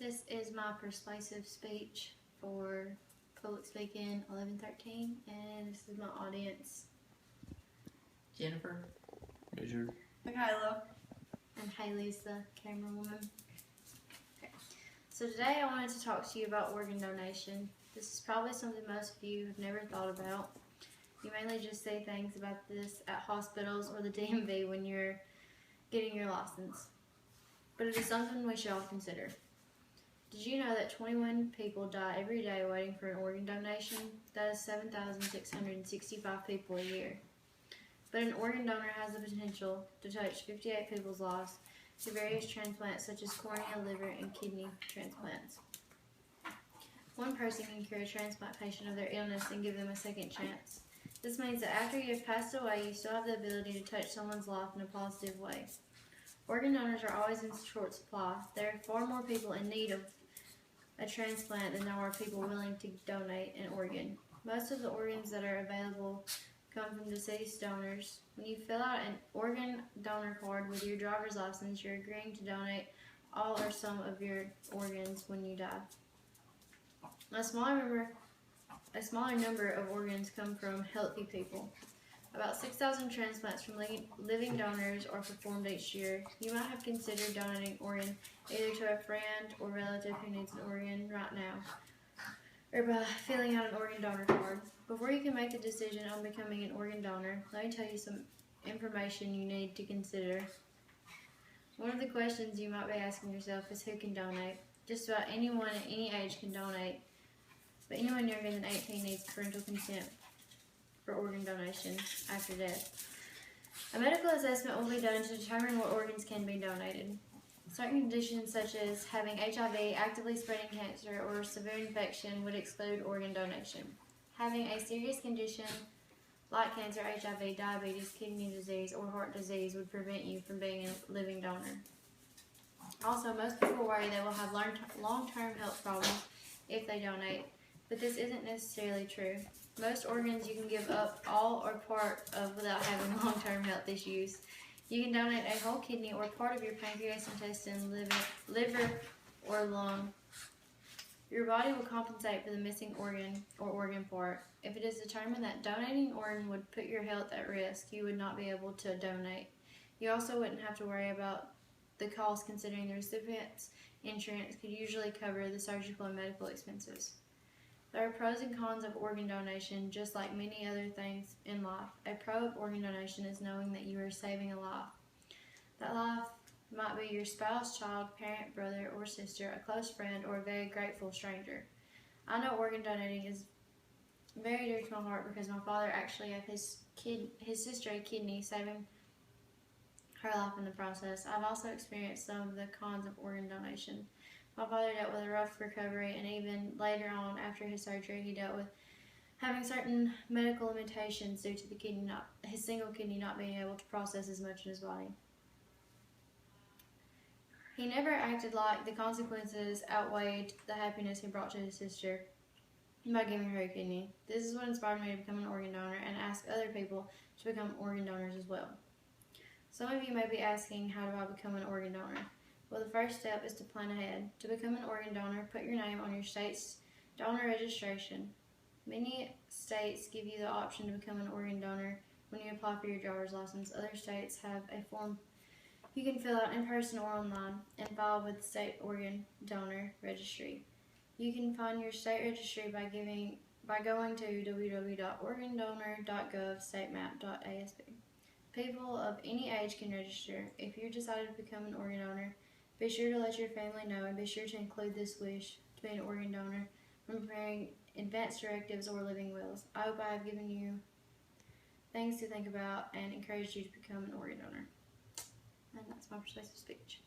This is my persuasive speech for Public Speaking 1113, and this is my audience. Jennifer. Richard. Michaela. And Haley's the camera woman. Okay. So today I wanted to talk to you about organ donation. This is probably something most of you have never thought about. You mainly just say things about this at hospitals or the DMV when you're getting your license. But it is something we should all consider. Did you know that 21 people die every day waiting for an organ donation? That is 7,665 people a year. But an organ donor has the potential to touch 58 people's lives through various transplants such as cornea, liver, and kidney transplants. One person can cure a transplant patient of their illness and give them a second chance. This means that after you have passed away, you still have the ability to touch someone's life in a positive way. Organ donors are always in short supply. There are far more people in need of a transplant than there are people willing to donate an organ. Most of the organs that are available come from deceased donors. When you fill out an organ donor card with your driver's license, you're agreeing to donate all or some of your organs when you die. A smaller number of organs come from healthy people. About 6,000 transplants from living donors are performed each year. You might have considered donating organ either to a friend or relative who needs an organ right now, or by filling out an organ donor card. Before you can make the decision on becoming an organ donor, let me tell you some information you need to consider. One of the questions you might be asking yourself is who can donate. Just about anyone at any age can donate, but anyone younger than 18 needs parental consent for organ donation after death. A medical assessment will be done to determine what organs can be donated. Certain conditions such as having HIV, actively spreading cancer, or severe infection would exclude organ donation. Having a serious condition like cancer, HIV, diabetes, kidney disease, or heart disease would prevent you from being a living donor. Also, most people worry they will have long-term health problems if they donate, but this isn't necessarily true. Most organs you can give up all or part of without having long-term health issues. You can donate a whole kidney or part of your pancreas, intestine, liver, or lung. Your body will compensate for the missing organ or organ part. If it is determined that donating an organ would put your health at risk, you would not be able to donate. You also wouldn't have to worry about the cost, considering the recipient's insurance could usually cover the surgical and medical expenses. There are pros and cons of organ donation, just like many other things in life. A pro of organ donation is knowing that you are saving a life. That life might be your spouse, child, parent, brother, or sister, a close friend, or a very grateful stranger. I know organ donating is very dear to my heart because my father actually gave his sister a kidney, saving her life in the process. I've also experienced some of the cons of organ donation. My father dealt with a rough recovery, and even later on after his surgery, he dealt with having certain medical limitations due to his single kidney not being able to process as much in his body. He never acted like the consequences outweighed the happiness he brought to his sister by giving her a kidney. This is what inspired me to become an organ donor and ask other people to become organ donors as well. Some of you may be asking, how do I become an organ donor? Well, the first step is to plan ahead. To become an organ donor, put your name on your state's donor registration. Many states give you the option to become an organ donor when you apply for your driver's license. Other states have a form you can fill out in person or online and file with the state organ donor registry. You can find your state registry by going to www.organdonor.gov/statemap.asp. People of any age can register. If you decided to become an organ donor, be sure to let your family know and be sure to include this wish to be an organ donor when preparing advance directives or living wills. I hope I have given you things to think about and encouraged you to become an organ donor. And that's my persuasive speech.